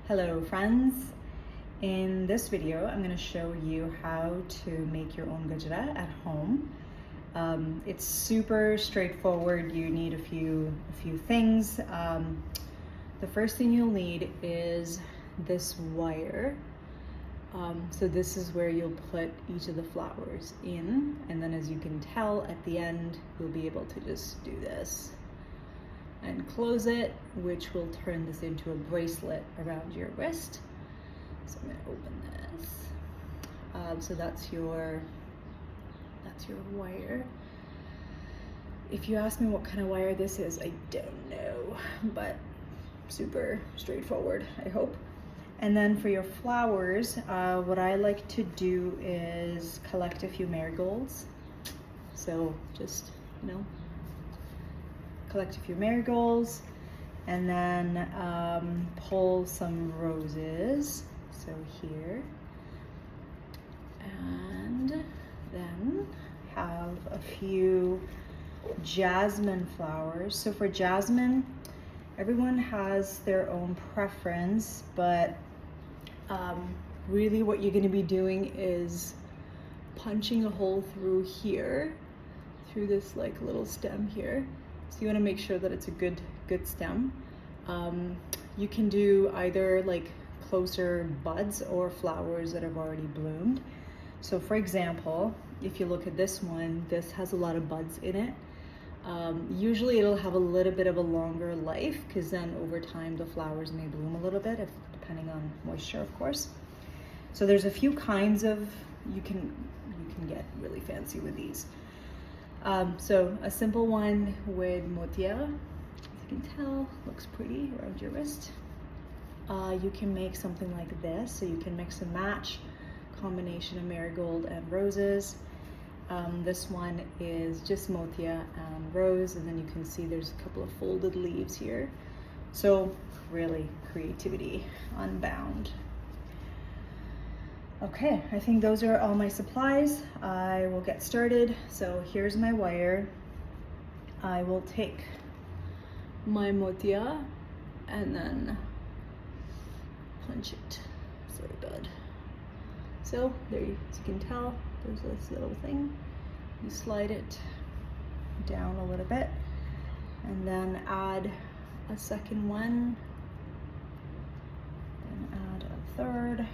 Hello friends. In this video I'm going to show you how to make your own gajarah at home. It's super straightforward. You need a few things. The first thing you'll need is this wire. So this is where you'll put each of the flowers in, and then as you can tell at the end you'll be able to just do this and close it, which will turn this into a bracelet around your wrist. So I'm going to open this. So that's your wire. If you ask me what kind of wire this is, I don't know, but super straightforward, I hope. And then for your flowers, what I like to do is collect a few marigolds. So just, collect a few marigolds, and then pull some roses, so here, and then have a few jasmine flowers. So for jasmine, everyone has their own preference, but really what you're going to be doing is punching a hole through here, through this like little stem here. So you want to make sure that it's a good stem. You can do either like closer buds or flowers that have already bloomed. So for example, if you look at this one, this has a lot of buds in it. Usually it'll have a little bit of a longer life, because then over time the flowers may bloom a little bit, depending on moisture, of course. So there's a few kinds of, you can get really fancy with these. So a simple one with motia, as you can tell, looks pretty around your wrist. You can make something like this, so you can mix and match, combination of marigold and roses. This one is just motia and rose, and then you can see there's a couple of folded leaves here. So really, creativity unbound. Okay, I think those are all my supplies. I will get started. So here's my wire. I will take my motia and then punch it. Sorry, bud. So there, as you can tell, there's this little thing. You slide it down a little bit and then add a second one, then add a third.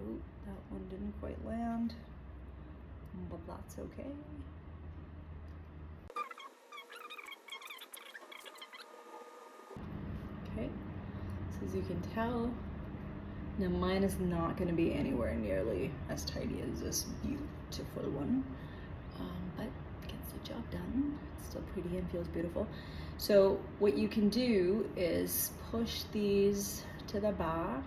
Oh, that one didn't quite land, but that's okay. Okay, so as you can tell, now mine is not going to be anywhere nearly as tidy as this beautiful one, but gets the job done. It's still pretty and feels beautiful. So what you can do is push these to the back,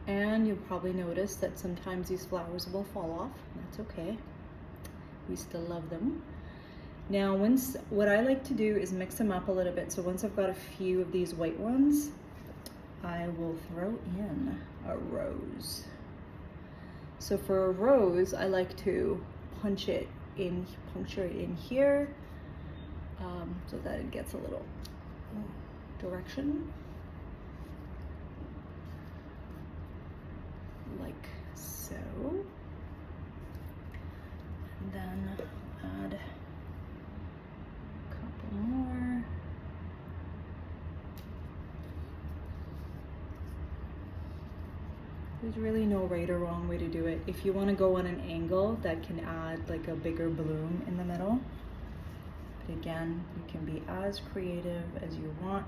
and you'll probably notice that sometimes these flowers will fall off. That's okay. We still love them. Now, what I like to do is mix them up a little bit. So once I've got a few of these white ones, I will throw in a rose. So for a rose, I like to puncture it in here, so that it gets a little direction. Like so, and then add a couple more. There's really no right or wrong way to do it. If you want to go on an angle, that can add like a bigger bloom in the middle. But again, you can be as creative as you want.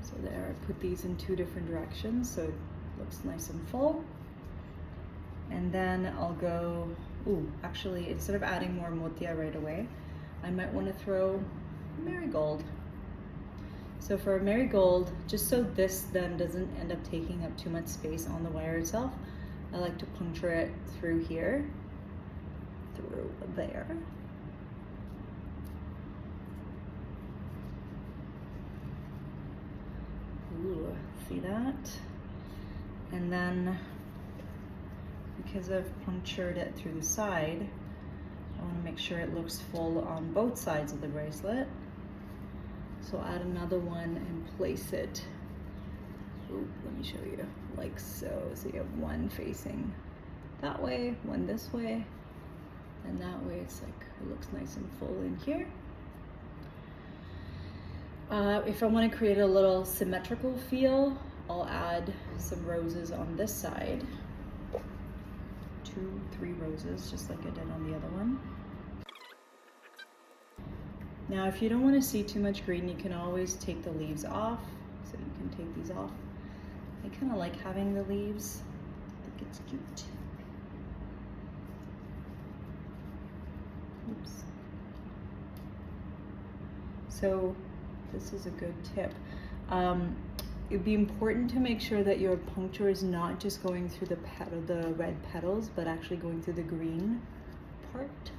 So there, I put these in two different directions, so it looks nice and full. And then I'll go, actually, instead of adding more motia right away, I might want to throw marigold. So for a marigold, just so this then doesn't end up taking up too much space on the wire itself, I like to puncture it through here, through there. Ooh, see that? And then because I've punctured it through the side, I want to make sure it looks full on both sides of the bracelet. So add another one and place it, ooh, let me show you, like so. So you have one facing that way, one this way, and that way it's like, it looks nice and full in here. If I want to create a little symmetrical feel, I'll add some roses on this side. 2, 3 roses, just like I did on the other one. Now, if you don't want to see too much green, you can always take the leaves off. So you can take these off. I kind of like having the leaves. I think it's cute. Oops. So this is a good tip. It'd be important to make sure that your puncture is not just going through the petal, the red petals, but actually going through the green part.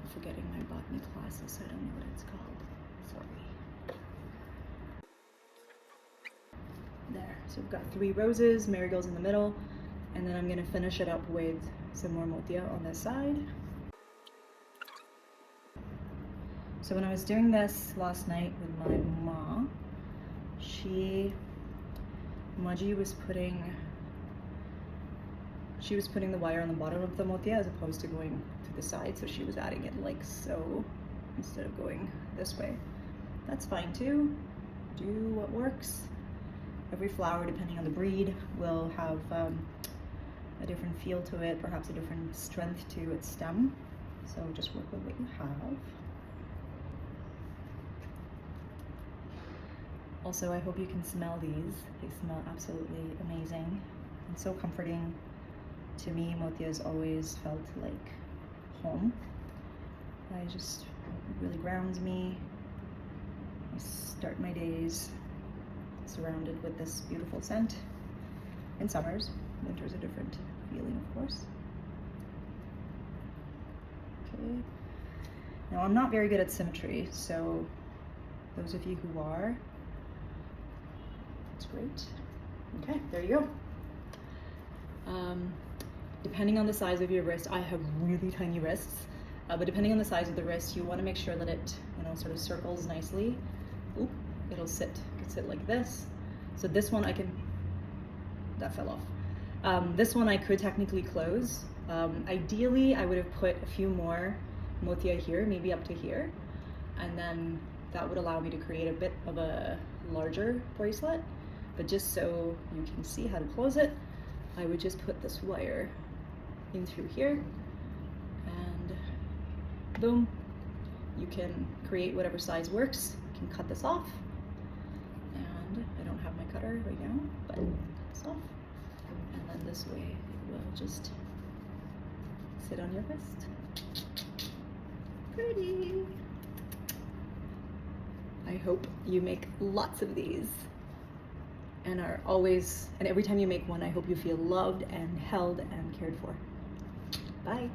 I'm forgetting my botany classes, so I don't know what it's called. Sorry. There. So we've got 3 roses, marigolds in the middle, and then I'm going to finish it up with some more motia on this side. So when I was doing this last night with my mom, Maji was putting the wire on the bottom of the motia as opposed to going to the side, so she was adding it like so instead of going this way. That's fine too. Do what works. Every flower, depending on the breed, will have a different feel to it, perhaps a different strength to its stem. So just work with what you have. Also, I hope you can smell these. They smell absolutely amazing and so comforting. To me, motia has always felt like home. It really grounds me. I start my days surrounded with this beautiful scent. In summers, winter's a different feeling, of course. Okay. Now, I'm not very good at symmetry, so those of you who are, that's great. Okay, there you go. Depending on the size of your wrist, I have really tiny wrists, but depending on the size of the wrist, you want to make sure that it, sort of circles nicely. Oop, it'll sit like this. So this one that fell off. This one I could technically close. Ideally, I would have put a few more motia here, maybe up to here, and then that would allow me to create a bit of a larger bracelet. But just so you can see how to close it, I would just put this wire in through here, and boom, you can create whatever size works. You can cut this off, and I don't have my cutter right now, but cut this off, and then this way it will just sit on your wrist. Pretty. I hope you make lots of these, and every time you make one, I hope you feel loved and held and cared for. Bye.